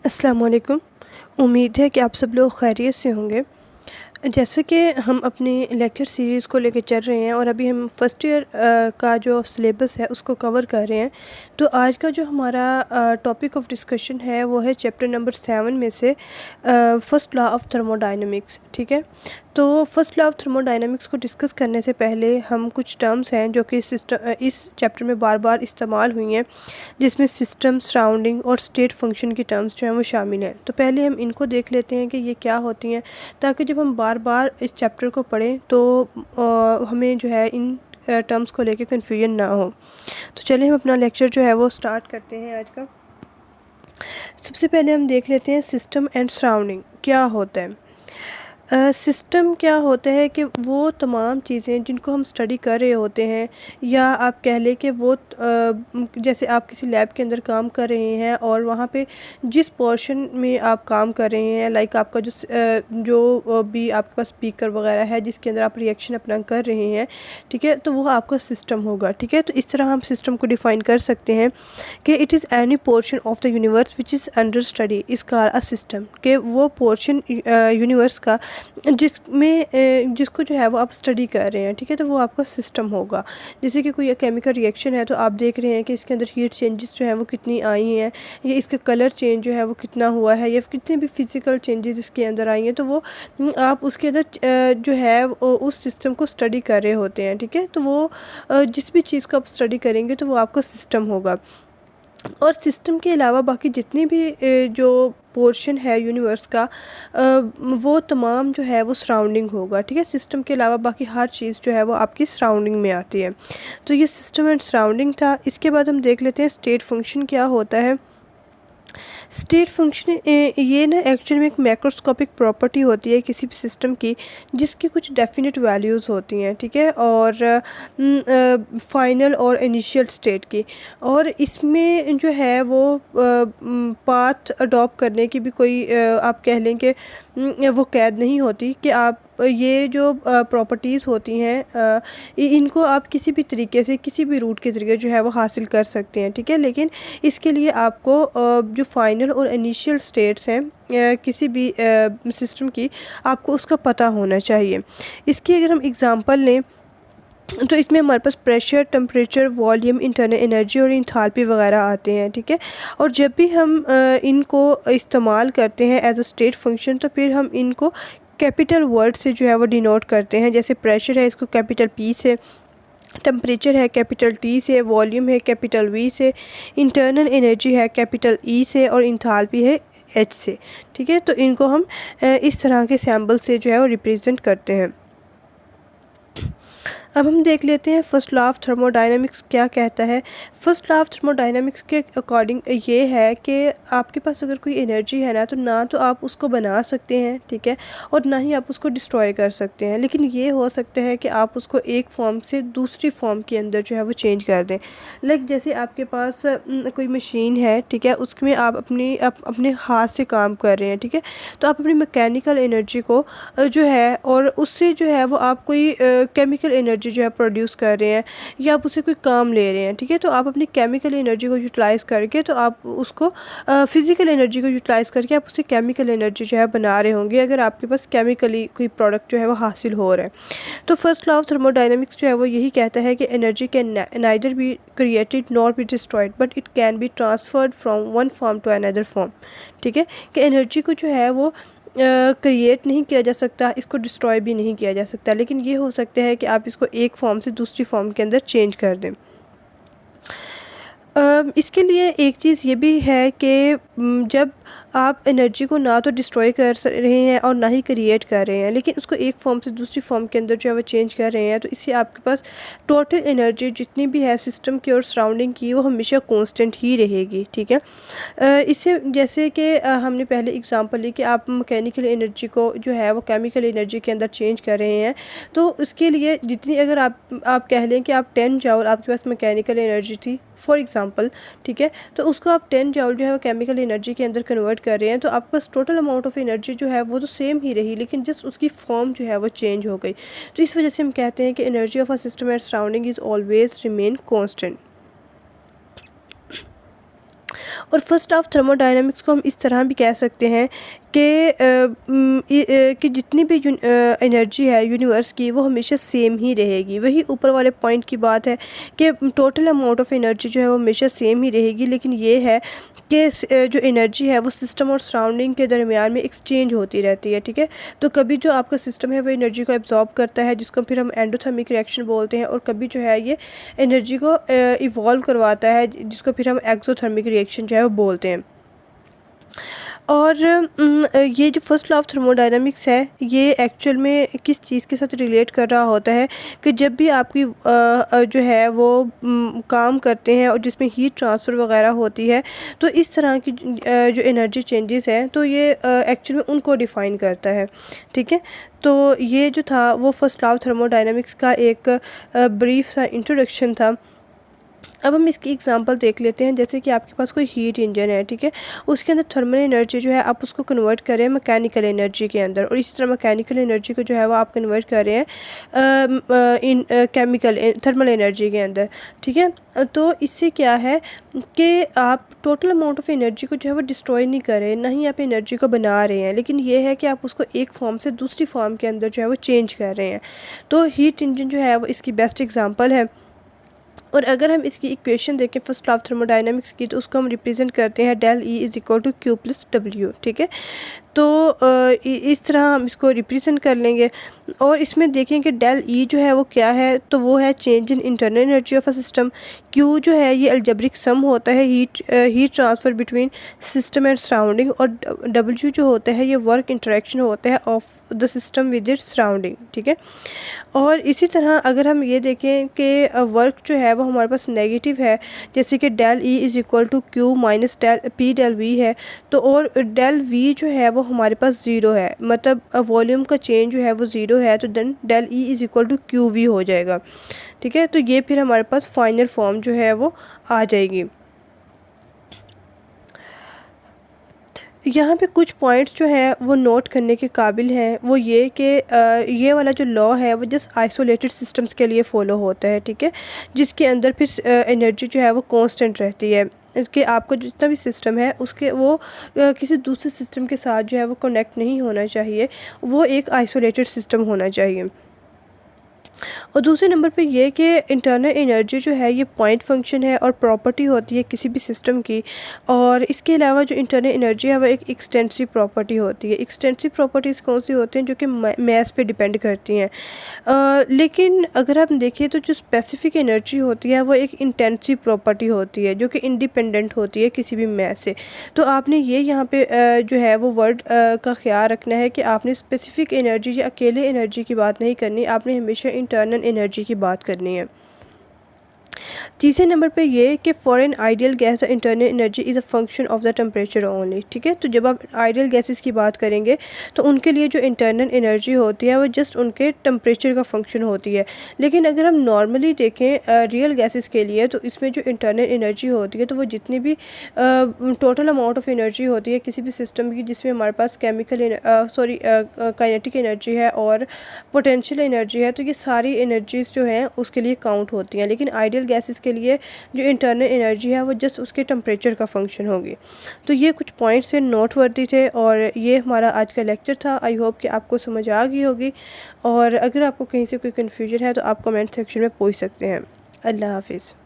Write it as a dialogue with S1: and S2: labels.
S1: अस्सलाम वालेकुम। उम्मीद है कि आप सब लोग खैरियत से होंगे। जैसे कि हम अपनी लेक्चर सीरीज़ को लेके चल रहे हैं और अभी हम फ़र्स्ट ईयर का जो सिलेबस है उसको कवर कर रहे हैं। तो आज का जो हमारा टॉपिक ऑफ डिस्कशन है वो है चैप्टर नंबर 7 में से फर्स्ट लॉ ऑफ थर्मोडायनेमिक्स। ठीक है, तो फर्स्ट लॉ ऑफ थर्मोडायनेमिक्स को डिस्कस करने से पहले हम कुछ टर्म्स हैं जो कि इस चैप्टर में बार बार इस्तेमाल हुई हैं, जिसमें सिस्टम, सराउंडिंग और स्टेट फंक्शन की टर्म्स जो हैं वो शामिल हैं। तो पहले हम इनको देख लेते हैं कि ये क्या होती हैं, ताकि जब हम बार बार इस चैप्टर को पढ़ें तो हमें जो है इन टर्म्स को लेके कन्फ्यूजन ना हो। तो चलिए हम अपना लेक्चर जो है वो स्टार्ट करते हैं आज का। सबसे पहले हम देख लेते हैं सिस्टम एंड सराउंडिंग क्या होता है। सिस्टम क्या होता है कि वो तमाम चीज़ें जिनको हम स्टडी कर रहे होते हैं, या आप कह लें कि वो जैसे आप किसी लैब के अंदर काम कर रहे हैं और वहाँ पे जिस पोर्शन में आप काम कर रहे हैं, लाइक आपका जो भी आपके पास स्पीकर वगैरह है जिसके अंदर आप रिएक्शन अपना कर रहे हैं, ठीक है, तो वो आपका सिस्टम होगा। ठीक है, तो इस तरह हम सिस्टम को डिफ़ाइन कर सकते हैं कि it is any portion of the universe which is under study is called a system. कि वो पोर्शन यूनिवर्स का जिसको जो है वो आप स्टडी कर रहे हैं, ठीक है, तो वो आपका सिस्टम होगा। जैसे कि कोई केमिकल रिएक्शन है तो आप देख रहे हैं कि इसके अंदर हीट चेंजेस जो है वो कितनी आई हैं, या इसका कलर चेंज जो है वो कितना हुआ है, या कितने भी फिज़िकल चेंजेस इसके अंदर आई हैं, तो वो आप उसके अंदर जो है उस सिस्टम को स्टडी कर रहे होते हैं। ठीक है, तो वो जिस भी चीज़ को आप स्टडी करेंगे तो वो आपका सिस्टम होगा। और सिस्टम के अलावा बाकी जितनी भी जो पोर्शन है यूनिवर्स का, वो तमाम जो है वो सराउंडिंग होगा। ठीक है, सिस्टम के अलावा बाकी हर चीज़ जो है वो आपकी सराउंडिंग में आती है। तो ये सिस्टम एंड सराउंडिंग था। इसके बाद हम देख लेते हैं स्टेट फंक्शन क्या होता है। स्टेट फंक्शन ये ना एक्चुअली में एक मैक्रोस्कोपिक प्रॉपर्टी होती है किसी भी सिस्टम की, जिसकी कुछ डेफिनेट वैल्यूज़ होती हैं। ठीक है, और फाइनल और इनिशियल स्टेट की, और इसमें जो है वो पाथ अडॉप्ट करने की भी कोई आप कह लें कि वो कैद नहीं होती कि आप ये जो प्रॉपर्टीज़ होती हैं इनको आप किसी भी तरीके से किसी भी रूट के ज़रिए जो है वो हासिल कर सकते हैं। ठीक है, लेकिन इसके लिए आपको जो फाइनल और इनिशियल स्टेट्स हैं किसी भी सिस्टम की, आपको उसका पता होना चाहिए। इसकी अगर हम एग्ज़ाम्पल लें तो इसमें हमारे पास pressure, temperature, volume, internal energy और इंथैल्पी वगैरह आते हैं। ठीक है, और जब भी हम इनको इस्तेमाल करते हैं एज अ स्टेट फंक्शन, तो फिर हम इनको कैपिटल वर्ड से जो है वो डिनोट करते हैं। जैसे प्रेशर है, इसको कैपिटल पी से, टेम्परेचर है कैपिटल टी से, वॉल्यूम है कैपिटल वी से, इंटरनल एनर्जी है कैपिटल ई से, और इंथैल्पी है एच से। ठीक है, तो इनको हम इस तरह के सैम्बल से जो है वो रिप्रेजेंट करते हैं। अब हम देख लेते हैं फर्स्ट लॉ ऑफ थर्मोडायनामिक्स क्या कहता है। फर्स्ट लॉ ऑफ थर्मोडायनामिक्स के अकॉर्डिंग ये है कि आपके पास अगर कोई एनर्जी है ना, तो ना तो आप उसको बना सकते हैं, ठीक है, और ना ही आप उसको डिस्ट्रॉय कर सकते हैं। लेकिन ये हो सकता है कि आप उसको एक फॉर्म से दूसरी फॉर्म के अंदर जो है वो चेंज कर दें। लाइक जैसे आपके पास कोई मशीन है, ठीक है, उसमें आप अपने हाथ से काम कर रहे हैं, ठीक है, तो आप अपनी मैकेनिकल एनर्जी को जो है, और उससे जो है वो आप कोई केमिकल एनर्जी जो है प्रोड्यूस कर रहे हैं, या आप उसे कोई काम ले रहे हैं। ठीक है, तो आप अपनी केमिकल एनर्जी को यूटिलाइज़ करके, तो आप उसको फिज़िकल एनर्जी को यूटिलाइज़ करके आप उसे केमिकल एनर्जी जो है बना रहे होंगे, अगर आपके पास केमिकली कोई प्रोडक्ट जो है वो हासिल हो रहा है। तो फर्स्ट लॉ ऑफ थर्मोडायनेमिक्स जो है वो यही कहता है कि energy can neither be created nor be destroyed, but it can be transferred from one form to another form. ठीक है, कि एनर्जी को जो है वो क्रिएट नहीं किया जा सकता, इसको डिस्ट्रॉय भी नहीं किया जा सकता, लेकिन ये हो सकता है कि आप इसको एक फॉर्म से दूसरी फॉर्म के अंदर चेंज कर दें। इसके लिए एक चीज़ ये भी है कि जब आप एनर्जी को ना तो डिस्ट्रॉय कर रहे हैं और ना ही क्रिएट कर रहे हैं, लेकिन उसको एक फॉर्म से दूसरी फॉर्म के अंदर जो है वो चेंज कर रहे हैं, तो इससे आपके पास टोटल एनर्जी जितनी भी है सिस्टम की और सराउंडिंग की, वो हमेशा कांस्टेंट ही रहेगी। ठीक है, इससे जैसे कि हमने पहले एग्जांपल ली कि आप मैकेनिकल एनर्जी को जो है वो केमिकल एनर्जी के अंदर चेंज कर रहे हैं, तो उसके लिए जितनी अगर आप कह लें कि आप 10 जूल आपके पास मैकेनिकल एनर्जी थी फॉर एग्ज़ाम्पल, ठीक है, तो उसको आप 10 जूल जो है वो केमिकल एनर्जी के अंदर कन्वर्ट कर रहे हैं, तो आपके पास टोटल अमाउंट ऑफ एनर्जी जो है वो तो सेम ही रही, लेकिन जस्ट उसकी फॉर्म जो है वो चेंज हो गई। तो इस वजह से हम कहते हैं कि energy of a system and surrounding is always remain constant. और फर्स्ट ऑफ थर्मोडायनामिक्स को हम इस तरह भी कह सकते हैं कि जितनी भी एनर्जी है यूनिवर्स की वो हमेशा सेम ही रहेगी। वही ऊपर वाले पॉइंट की बात है कि टोटल अमाउंट ऑफ एनर्जी जो है वो हमेशा सेम ही रहेगी, लेकिन ये है कि जो एनर्जी है वो सिस्टम और सराउंडिंग के दरमियान में एक्सचेंज होती रहती है। ठीक है, तो कभी जो आपका सिस्टम है वो एनर्जी को एब्जॉर्ब करता है जिसको फिर हम एंडोथर्मिक रिएक्शन बोलते हैं, और कभी जो है ये एनर्जी को इवॉल्व करवाता है जिसको फिर हम एक्सोथर्मिक रिएक्शन जो है वो बोलते हैं। और ये जो फर्स्ट लॉ ऑफ थर्मोडायनामिक्स है ये एक्चुअल में किस चीज़ के साथ रिलेट कर रहा होता है कि जब भी आपकी जो है वो काम करते हैं और जिसमें हीट ट्रांसफ़र वगैरह होती है, तो इस तरह की जो एनर्जी चेंजेस हैं तो ये एक्चुअल में उनको डिफ़ाइन करता है। ठीक है, तो ये जो था वो फर्स्ट लॉ ऑफ थर्मोडायनामिक्स का एक ब्रीफ सा इंट्रोडक्शन था। अब हम इसकी एग्जांपल देख लेते हैं। जैसे कि आपके पास कोई हीट इंजन है, ठीक है, उसके अंदर थर्मल एनर्जी जो है आप उसको कन्वर्ट करें मैकेनिकल एनर्जी के अंदर, और इसी तरह मैकेनिकल एनर्जी को जो है वो आप कन्वर्ट कर रहे हैं इन केमिकल थर्मल एनर्जी के अंदर। ठीक है, तो इससे क्या है कि आप टोटल अमाउंट ऑफ एनर्जी को जो है वो डिस्ट्रॉय नहीं कर रहे, ना ही आप एनर्जी को बना रहे हैं, लेकिन ये है कि आप उसको एक फॉर्म से दूसरी फॉर्म के अंदर जो है वो चेंज कर रहे हैं। तो हीट इंजन जो है वो इसकी बेस्ट एग्जांपल है। और अगर हम इसकी इक्वेशन देखें फर्स्ट लॉ ऑफ थर्मोडायनामिक्स की, तो उसको हम रिप्रेजेंट करते हैं del E is equal to Q plus W. ठीक है, तो इस तरह हम इसको रिप्रेजेंट कर लेंगे, और इसमें देखें कि डेल ई जो है वो क्या है, तो वो है change in internal energy of a system. Q जो है ये अलजेब्रिक सम होता है heat transfer between system and surrounding, और डब्ल्यू जो होता है ये वर्क इंटरेक्शन होता है of the system with its surrounding. ठीक है, और इसी तरह अगर हम ये देखें कि वर्क जो है वो हमारे पास नेगेटिव है, जैसे कि del E is equal to Q minus del P del V है, तो और डेल वी जो है वो हमारे पास ज़ीरो है, मतलब वॉल्यूम का चेंज जो है वो ज़ीरो है, तो then del E is equal to Q V हो जाएगा। ठीक है, तो ये फिर हमारे पास फाइनल फॉर्म जो है वो आ जाएगी। यहाँ पे कुछ पॉइंट्स जो है वो नोट करने के काबिल हैं, वो ये कि ये वाला जो लॉ है वो जस्ट आइसोलेटेड सिस्टम्स के लिए फ़ॉलो होता है। ठीक है, जिसके अंदर फिर एनर्जी जो है वो कांस्टेंट रहती है, कि आपका जितना भी सिस्टम है उसके वो किसी दूसरे सिस्टम के साथ जो है वो कनेक्ट नहीं होना चाहिए, वो एक आइसोलेटेड सिस्टम होना चाहिए। और दूसरे नंबर पे ये कि इंटरनल एनर्जी जो है ये पॉइंट फंक्शन है और प्रॉपर्टी होती है किसी भी सिस्टम की, और इसके अलावा जो इंटरनल एनर्जी है वो एक एक्सटेंसिव प्रॉपर्टी होती है। एक्सटेंसिव प्रॉपर्टीज़ कौन सी होती हैं? जो कि मैस पे डिपेंड करती हैं। लेकिन अगर आप देखें तो जो स्पेसिफिक एनर्जी होती है वो एक इंटेंसिव प्रॉपर्टी होती है जो कि इंडिपेंडेंट होती है किसी भी मैस से। तो आपने ये यहाँ पे जो है वो वर्ड का ख्याल रखना है कि आपने स्पेसिफिक एनर्जी या अकेले एनर्जी की बात नहीं करनी, आपने हमेशा इंटरनल एनर्जी की बात करनी है। तीसरे नंबर पे ये कि for an ideal gas the internal energy is a function of the temperature only. ठीक है, तो जब आप आइडियल गैसेस की बात करेंगे तो उनके लिए जो इंटरनल एनर्जी होती है वो जस्ट उनके टेम्परेचर का फंक्शन होती है। लेकिन अगर हम नॉर्मली देखें रियल गैसेस के लिए, तो इसमें जो इंटरनल एनर्जी होती है तो वो जितनी भी टोटल अमाउंट ऑफ एनर्जी होती है किसी भी सिस्टम की, जिसमें हमारे पास काइनेटिक एनर्जी है और पोटेंशियल एनर्जी है, तो ये सारी एनर्जीज जो हैं उसके लिए काउंट होती हैं। लेकिन आइडियल गैसेस के लिए जो इंटरनल एनर्जी है वो जस्ट उसके टेम्परेचर का फंक्शन होगी। तो ये कुछ पॉइंट्स हैं नोट वर्दी थे, और ये हमारा आज का लेक्चर था। आई होप कि आपको समझ आ गई होगी, और अगर आपको कहीं से कोई कन्फ्यूजन है तो आप कमेंट सेक्शन में पूछ सकते हैं। अल्लाह हाफिज़।